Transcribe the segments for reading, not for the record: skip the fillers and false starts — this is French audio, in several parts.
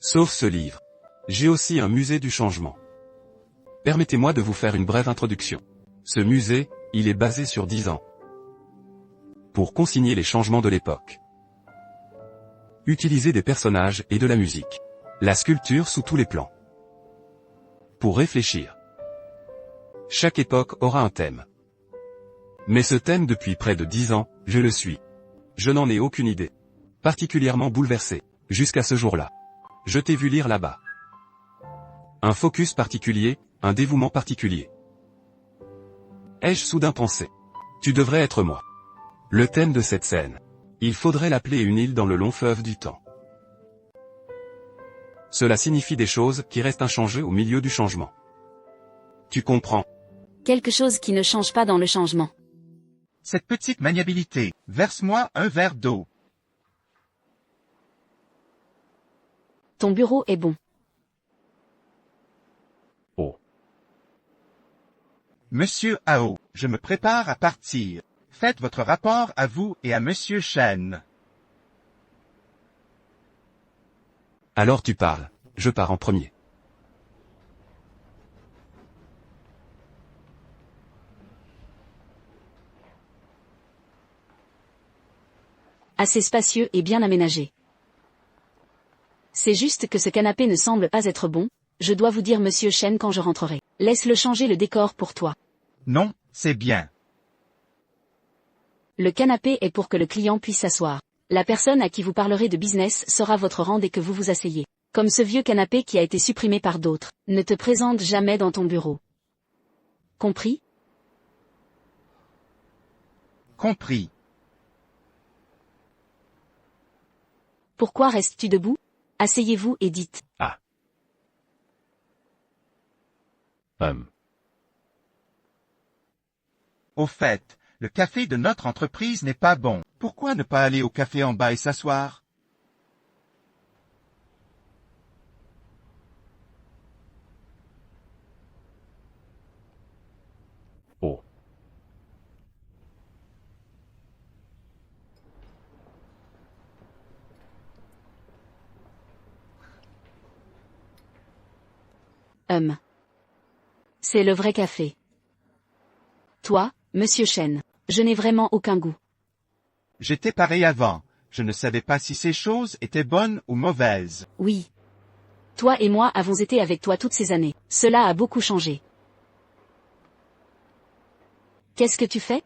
Sauf ce livre. J'ai aussi un musée du changement. Permettez-moi de vous faire une brève introduction. Ce musée, il est basé sur 10 ans. Pour consigner les changements de l'époque. Utiliser des personnages et de la musique. La sculpture sous tous les plans. Pour réfléchir. Chaque époque aura un thème. Mais ce thème depuis près de 10 ans, je le suis. Je n'en ai aucune idée. Particulièrement bouleversé. Jusqu'à ce jour-là. Je t'ai vu lire là-bas. Un focus particulier, un dévouement particulier. Ai-je soudain pensé. Tu devrais être moi. Le thème de cette scène. Il faudrait l'appeler une île dans le long fleuve du temps. Cela signifie des choses qui restent inchangées au milieu du changement. Tu comprends? Quelque chose qui ne change pas dans le changement. Cette petite maniabilité, verse-moi un verre d'eau. Ton bureau est bon. Oh. Monsieur Ao, je me prépare à partir. Faites votre rapport à vous et à Monsieur Chen. Alors tu parles, je pars en premier. Assez spacieux et bien aménagé. C'est juste que ce canapé ne semble pas être bon, je dois vous dire Monsieur Chen quand je rentrerai. Laisse-le changer le décor pour toi. Non, c'est bien. Le canapé est pour que le client puisse s'asseoir. La personne à qui vous parlerez de business sera votre rang dès que vous vous asseyez. Comme ce vieux canapé qui a été supprimé par d'autres. Ne te présente jamais dans ton bureau. Compris? Compris. Pourquoi restes-tu debout? Asseyez-vous et dites. Ah. Au fait, le café de notre entreprise n'est pas bon. Pourquoi ne pas aller au café en bas et s'asseoir? Oh. C'est le vrai café. Toi, Monsieur Chen, je n'ai vraiment aucun goût. J'étais pareil avant. Je ne savais pas si ces choses étaient bonnes ou mauvaises. Oui. Toi et moi avons été avec toi toutes ces années. Cela a beaucoup changé. Qu'est-ce que tu fais?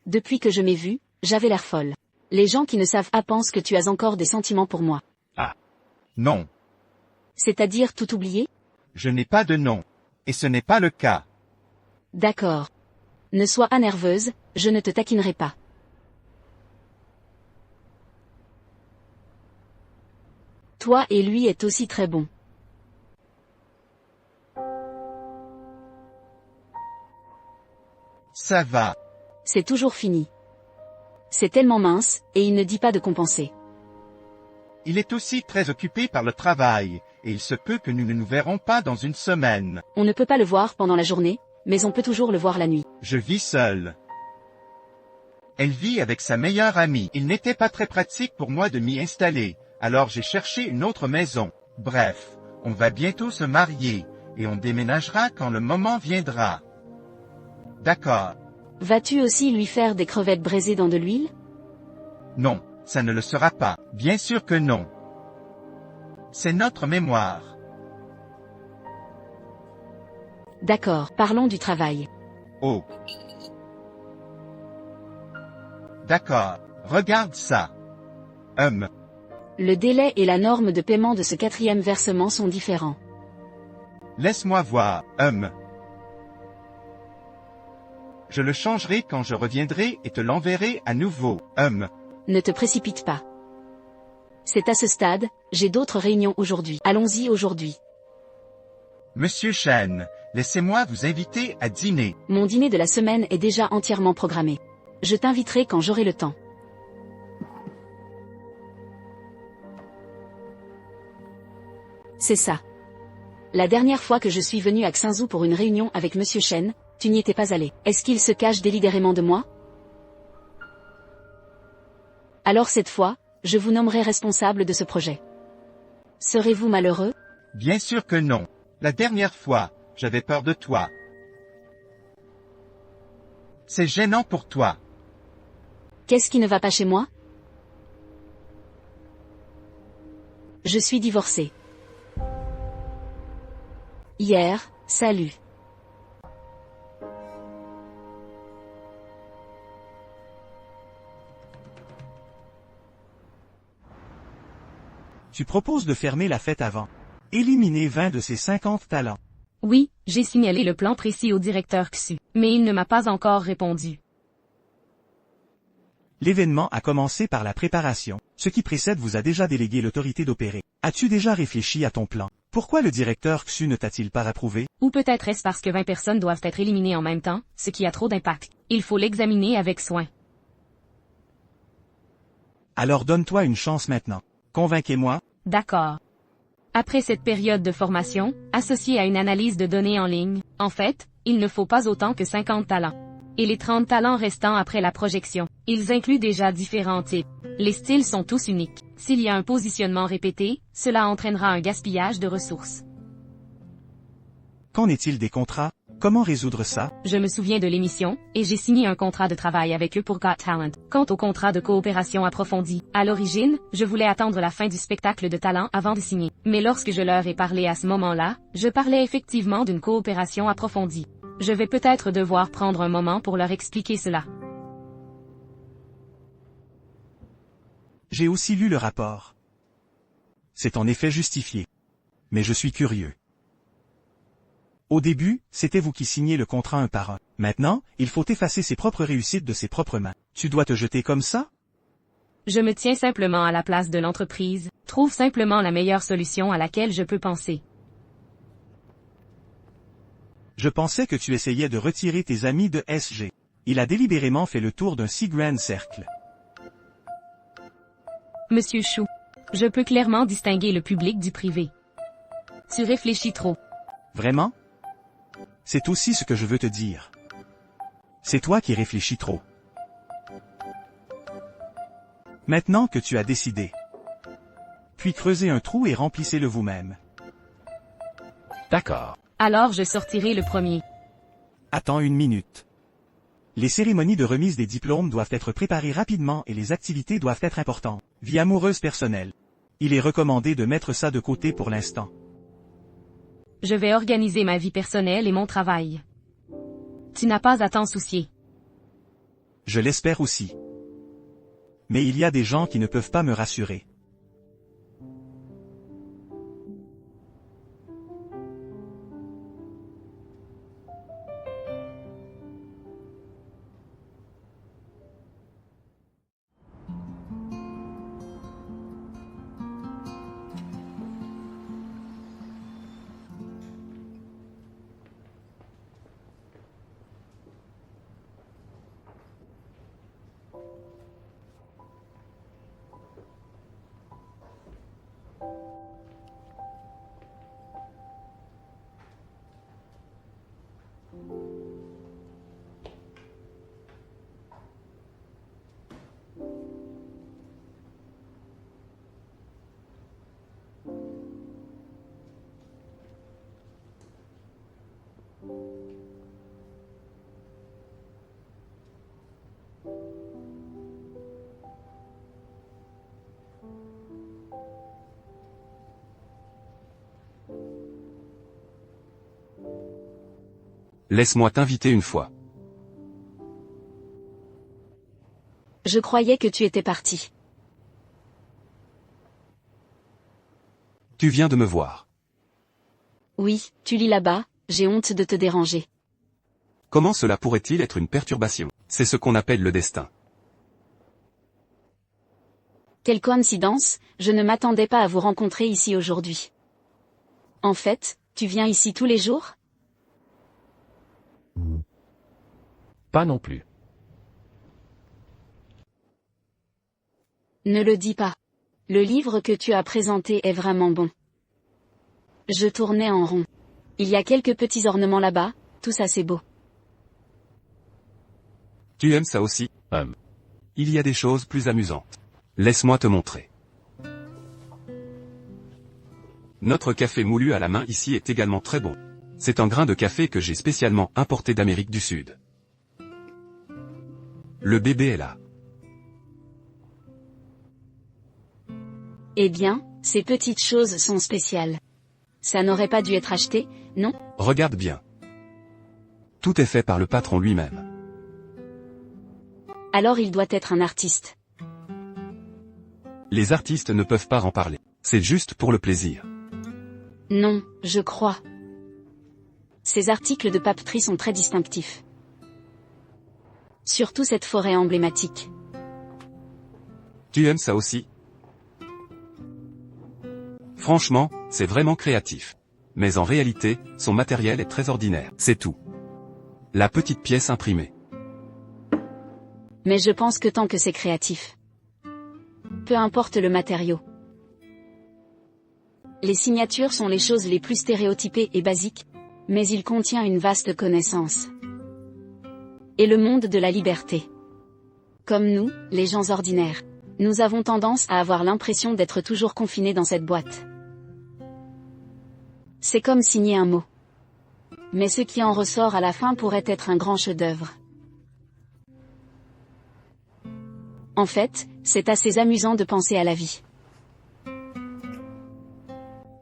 Depuis que je m'ai vue, j'avais l'air folle. Les gens qui ne savent pas pensent que tu as encore des sentiments pour moi. Ah. Non. C'est-à-dire tout oublier? Je n'ai pas de nom. Et ce n'est pas le cas. D'accord. Ne sois pas nerveuse, je ne te taquinerai pas. Toi et lui est aussi très bon. Ça va. C'est toujours fini. C'est tellement mince, et il ne dit pas de compenser. Il est aussi très occupé par le travail, et il se peut que nous ne nous verrons pas dans une semaine. On ne peut pas le voir pendant la journée, mais on peut toujours le voir la nuit. Je vis seul. Elle vit avec sa meilleure amie. Il n'était pas très pratique pour moi de m'y installer, alors j'ai cherché une autre maison. Bref, on va bientôt se marier, et on déménagera quand le moment viendra. D'accord. Vas-tu aussi lui faire des crevettes braisées dans de l'huile? Non, ça ne le sera pas. Bien sûr que non. C'est notre mémoire. D'accord, parlons du travail. Oh. D'accord, regarde ça. Le délai et la norme de paiement de ce 4e versement sont différents. Laisse-moi voir, Je le changerai quand je reviendrai et te l'enverrai à nouveau, Ne te précipite pas. C'est à ce stade, j'ai d'autres réunions aujourd'hui. Allons-y aujourd'hui. Monsieur Chen, laissez-moi vous inviter à dîner. Mon dîner de la semaine est déjà entièrement programmé. Je t'inviterai quand j'aurai le temps. C'est ça. La dernière fois que je suis venu à Xinzhou pour une réunion avec Monsieur Chen, tu n'y étais pas allé. Est-ce qu'il se cache délibérément de moi? Alors cette fois, je vous nommerai responsable de ce projet. Serez-vous malheureux? Bien sûr que non. La dernière fois, j'avais peur de toi. C'est gênant pour toi. Qu'est-ce qui ne va pas chez moi? Je suis divorcée. Hier, salut. Tu proposes de fermer la fête avant. Éliminer 20 de ses 50 talents. Oui, j'ai signalé le plan précis au directeur XU, mais il ne m'a pas encore répondu. L'événement a commencé par la préparation. Ce qui précède vous a déjà délégué l'autorité d'opérer. As-tu déjà réfléchi à ton plan? Pourquoi le directeur XU ne t'a-t-il pas approuvé? Ou peut-être est-ce parce que 20 personnes doivent être éliminées en même temps, ce qui a trop d'impact. Il faut l'examiner avec soin. Alors donne-toi une chance maintenant. Convainquez-moi. D'accord. Après cette période de formation, associée à une analyse de données en ligne, en fait, il ne faut pas autant que 50 talents. Et les 30 talents restants après la projection, ils incluent déjà différents types. Les styles sont tous uniques. S'il y a un positionnement répété, cela entraînera un gaspillage de ressources. Qu'en est-il des contrats? Comment résoudre ça? Je me souviens de l'émission, et j'ai signé un contrat de travail avec eux pour Got Talent. Quant au contrat de coopération approfondie, à l'origine, je voulais attendre la fin du spectacle de talent avant de signer. Mais lorsque je leur ai parlé à ce moment-là, je parlais effectivement d'une coopération approfondie. Je vais peut-être devoir prendre un moment pour leur expliquer cela. J'ai aussi lu le rapport. C'est en effet justifié. Mais je suis curieux. Au début, c'était vous qui signiez le contrat un par un. Maintenant, il faut effacer ses propres réussites de ses propres mains. Tu dois te jeter comme ça? Je me tiens simplement à la place de l'entreprise, trouve simplement la meilleure solution à laquelle je peux penser. Je pensais que tu essayais de retirer tes amis de SG. Il a délibérément fait le tour d'un si grand cercle. Monsieur Chou, je peux clairement distinguer le public du privé. Tu réfléchis trop. Vraiment? C'est aussi ce que je veux te dire. C'est toi qui réfléchis trop. Maintenant que tu as décidé. Puis creusez un trou et remplissez-le vous-même. D'accord. Alors je sortirai le premier. Attends une minute. Les cérémonies de remise des diplômes doivent être préparées rapidement et les activités doivent être importantes. Vie amoureuse personnelle. Il est recommandé de mettre ça de côté pour l'instant. Je vais organiser ma vie personnelle et mon travail. Tu n'as pas à t'en soucier. Je l'espère aussi. Mais il y a des gens qui ne peuvent pas me rassurer. Laisse-moi t'inviter une fois. Je croyais que tu étais parti. Tu viens de me voir. Oui, tu lis là-bas, j'ai honte de te déranger. Comment cela pourrait-il être une perturbation? C'est ce qu'on appelle le destin. Quelle coïncidence, je ne m'attendais pas à vous rencontrer ici aujourd'hui. En fait, tu viens ici tous les jours? Pas non plus. Ne le dis pas. Le livre que tu as présenté est vraiment bon. Je tournais en rond. Il y a quelques petits ornements là-bas, tous assez beaux. Tu aimes ça aussi? Il y a des choses plus amusantes. Laisse-moi te montrer. Notre café moulu à la main ici est également très bon. C'est un grain de café que j'ai spécialement importé d'Amérique du Sud. Le bébé est là. Eh bien, ces petites choses sont spéciales. Ça n'aurait pas dû être acheté, non? Regarde bien. Tout est fait par le patron lui-même. Alors il doit être un artiste. Les artistes ne peuvent pas en parler. C'est juste pour le plaisir. Non, je crois. Ces articles de papeterie sont très distinctifs. Surtout cette forêt emblématique. Tu aimes ça aussi? Franchement, c'est vraiment créatif. Mais en réalité, son matériel est très ordinaire. C'est tout. La petite pièce imprimée. Mais je pense que tant que c'est créatif. Peu importe le matériau. Les signatures sont les choses les plus stéréotypées et basiques, mais il contient une vaste connaissance. Et le monde de la liberté. Comme nous, les gens ordinaires, nous avons tendance à avoir l'impression d'être toujours confinés dans cette boîte. C'est comme signer un mot. Mais ce qui en ressort à la fin pourrait être un grand chef-d'œuvre. En fait, c'est assez amusant de penser à la vie.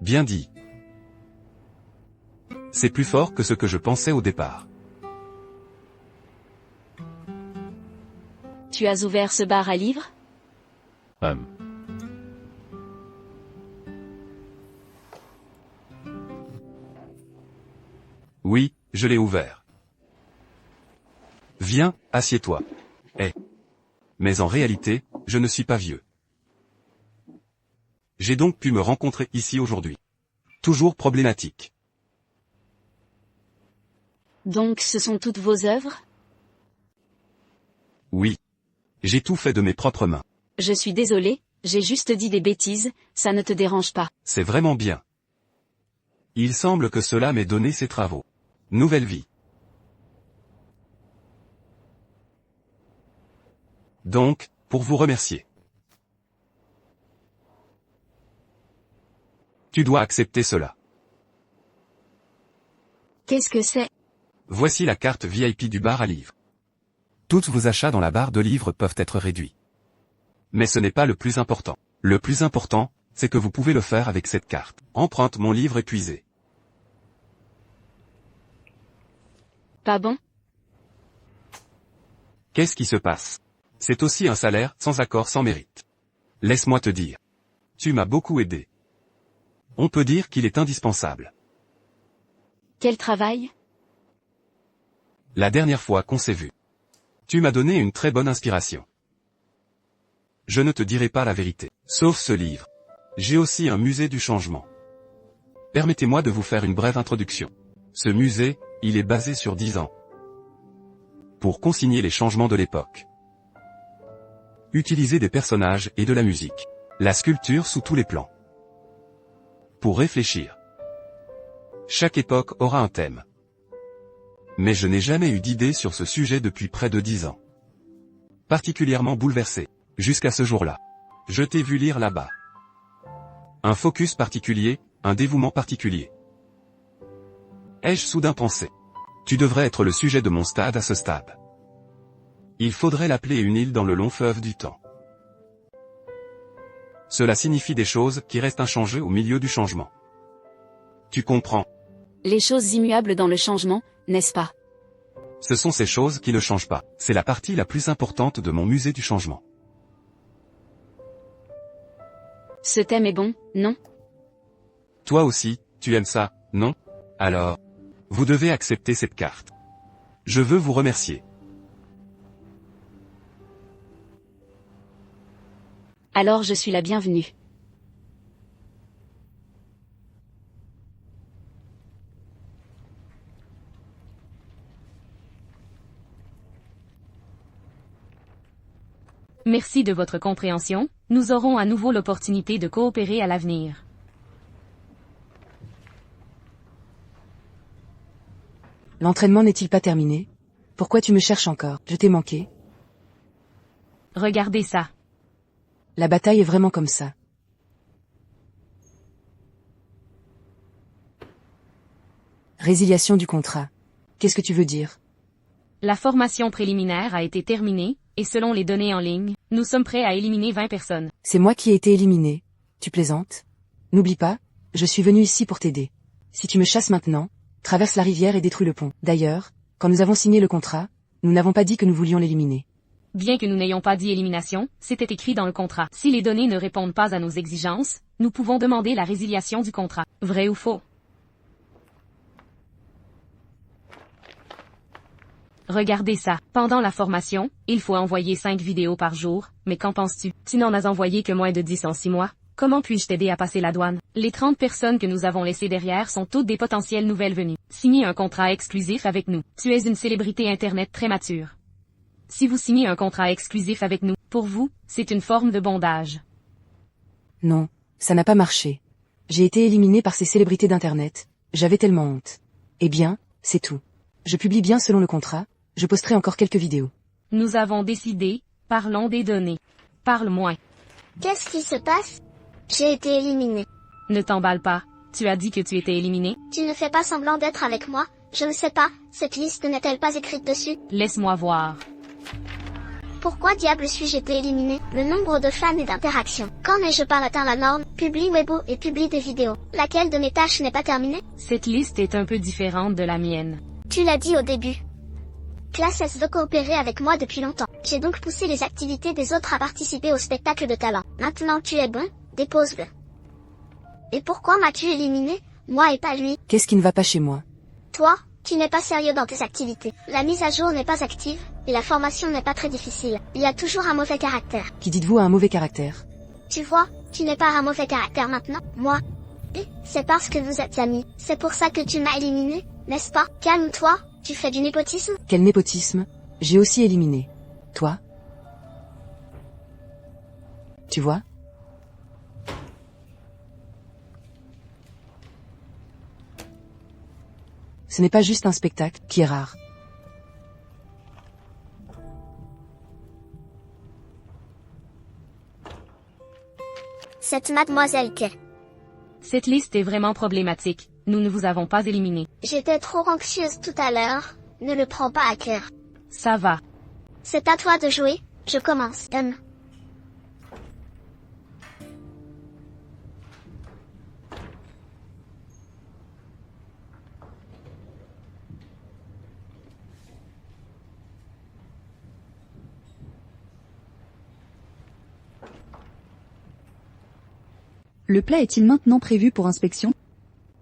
Bien dit. C'est plus fort que ce que je pensais au départ. Tu as ouvert ce bar à livres? Oui, je l'ai ouvert. Viens, assieds-toi. Mais en réalité, je ne suis pas vieux. J'ai donc pu me rencontrer ici aujourd'hui. Toujours problématique. Donc ce sont toutes vos œuvres? Oui. J'ai tout fait de mes propres mains. Je suis désolé, j'ai juste dit des bêtises, ça ne te dérange pas. C'est vraiment bien. Il semble que cela m'ait donné ses travaux. Nouvelle vie. Donc, pour vous remercier. Tu dois accepter cela. Qu'est-ce que c'est? Voici la carte VIP du bar à livres. Tous vos achats dans la barre de livres peuvent être réduits. Mais ce n'est pas le plus important. Le plus important, c'est que vous pouvez le faire avec cette carte. Emprunte mon livre épuisé. Pas bon? Qu'est-ce qui se passe? C'est aussi un salaire, sans accord, sans mérite. Laisse-moi te dire. Tu m'as beaucoup aidé. On peut dire qu'il est indispensable. Quel travail? La dernière fois qu'on s'est vu. Tu m'as donné une très bonne inspiration. Je ne te dirai pas la vérité, sauf ce livre. J'ai aussi un musée du changement. Permettez-moi de vous faire une brève introduction. Ce musée, il est basé sur 10 ans. Pour consigner les changements de l'époque. Utiliser des personnages et de la musique. La sculpture sous tous les plans. Pour réfléchir. Chaque époque aura un thème. Mais je n'ai jamais eu d'idée sur ce sujet depuis près de 10 ans. Particulièrement bouleversé. Jusqu'à ce jour-là. Je t'ai vu lire là-bas. Un focus particulier, un dévouement particulier. Ai-je soudain pensé. Tu devrais être le sujet de mon stade à ce stade. Il faudrait l'appeler une île dans le long fleuve du temps. Cela signifie des choses qui restent inchangées au milieu du changement. Tu comprends? Les choses immuables dans le changement, n'est-ce pas? Ce sont ces choses qui ne changent pas. C'est la partie la plus importante de mon musée du changement. Ce thème est bon, non? Toi aussi, tu aimes ça, non? Alors, vous devez accepter cette carte. Je veux vous remercier. Alors je suis la bienvenue. Merci de votre compréhension, nous aurons à nouveau l'opportunité de coopérer à l'avenir. L'entraînement n'est-il pas terminé? Pourquoi tu me cherches encore? Je t'ai manqué. Regardez ça. La bataille est vraiment comme ça. Résiliation du contrat. Qu'est-ce que tu veux dire? La formation préliminaire a été terminée, et selon les données en ligne, nous sommes prêts à éliminer 20 personnes. C'est moi qui ai été éliminé. Tu plaisantes? N'oublie pas, je suis venu ici pour t'aider. Si tu me chasses maintenant, traverse la rivière et détruis le pont. D'ailleurs, quand nous avons signé le contrat, nous n'avons pas dit que nous voulions l'éliminer. Bien que nous n'ayons pas dit élimination, c'était écrit dans le contrat. Si les données ne répondent pas à nos exigences, nous pouvons demander la résiliation du contrat. Vrai ou faux? Regardez ça. Pendant la formation, il faut envoyer 5 vidéos par jour, mais qu'en penses-tu? Tu n'en as envoyé que moins de 10 en 6 mois. Comment puis-je t'aider à passer la douane? Les 30 personnes que nous avons laissées derrière sont toutes des potentielles nouvelles venues. Signez un contrat exclusif avec nous. Tu es une célébrité Internet très mature. Si vous signez un contrat exclusif avec nous, pour vous, c'est une forme de bondage. Non, ça n'a pas marché. J'ai été éliminé par ces célébrités d'Internet. J'avais tellement honte. Eh bien, c'est tout. Je publie bien selon le contrat. Je posterai encore quelques vidéos. Nous avons décidé, parlons des données. Parle moins. Qu'est-ce qui se passe? J'ai été éliminé. Ne t'emballe pas. Tu as dit que tu étais éliminé? Tu ne fais pas semblant d'être avec moi? Je ne sais pas, cette liste n'est-elle pas écrite dessus? Laisse-moi voir. Pourquoi diable suis-je été éliminé? Le nombre de fans et d'interactions. Quand n'ai-je pas atteint la norme? Publie Weibo et publie des vidéos. Laquelle de mes tâches n'est pas terminée? Cette liste est un peu différente de la mienne. Tu l'as dit au début. Classe S veut coopérer avec moi depuis longtemps. J'ai donc poussé les activités des autres à participer au spectacle de talent. Maintenant tu es bon, dépose-le. Et pourquoi m'as-tu éliminé, moi et pas lui? Qu'est-ce qui ne va pas chez moi? Toi, tu n'es pas sérieux dans tes activités. La mise à jour n'est pas active, et la formation n'est pas très difficile. Il y a toujours un mauvais caractère. Qui dites-vous a un mauvais caractère? Tu vois, tu n'es pas un mauvais caractère maintenant, moi. Et c'est parce que vous êtes amis. C'est pour ça que tu m'as éliminé, n'est-ce pas? Calme-toi, tu fais du népotisme? Quel népotisme? J'ai aussi éliminé. Toi? Tu vois? Ce n'est pas juste un spectacle, qui est rare. Cette mademoiselle qu'est. Cette liste est vraiment problématique. Nous ne vous avons pas éliminé. J'étais trop anxieuse tout à l'heure. Ne le prends pas à cœur. Ça va. C'est à toi de jouer. Je commence. Le plat est-il maintenant prévu pour inspection?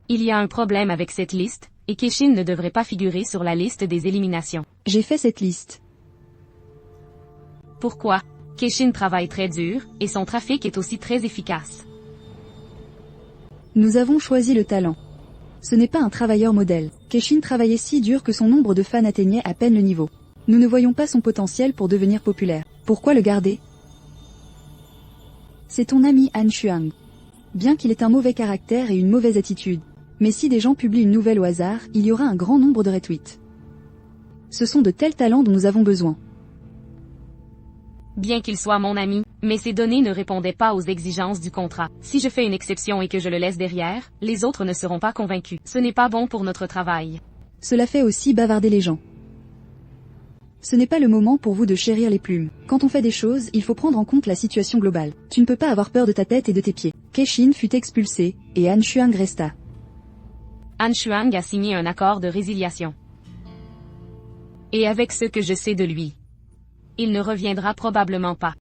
Il y a un problème avec cette liste, et Keshin ne devrait pas figurer sur la liste des éliminations. J'ai fait cette liste. Pourquoi? Keshin travaille très dur, et son trafic est aussi très efficace. Nous avons choisi le talent. Ce n'est pas un travailleur modèle. Keshin travaillait si dur que son nombre de fans atteignait à peine le niveau. Nous ne voyons pas son potentiel pour devenir populaire. Pourquoi le garder? C'est ton ami Han Shuang. Bien qu'il ait un mauvais caractère et une mauvaise attitude. Mais si des gens publient une nouvelle au hasard, il y aura un grand nombre de retweets. Ce sont de tels talents dont nous avons besoin. Bien qu'il soit mon ami, mais ces données ne répondaient pas aux exigences du contrat. Si je fais une exception et que je le laisse derrière, les autres ne seront pas convaincus. Ce n'est pas bon pour notre travail. Cela fait aussi bavarder les gens. Ce n'est pas le moment pour vous de chérir les plumes. Quand on fait des choses, il faut prendre en compte la situation globale. Tu ne peux pas avoir peur de ta tête et de tes pieds. Keshin fut expulsé, et Han Shuang resta. Han Shuang a signé un accord de résiliation. Et avec ce que je sais de lui, il ne reviendra probablement pas.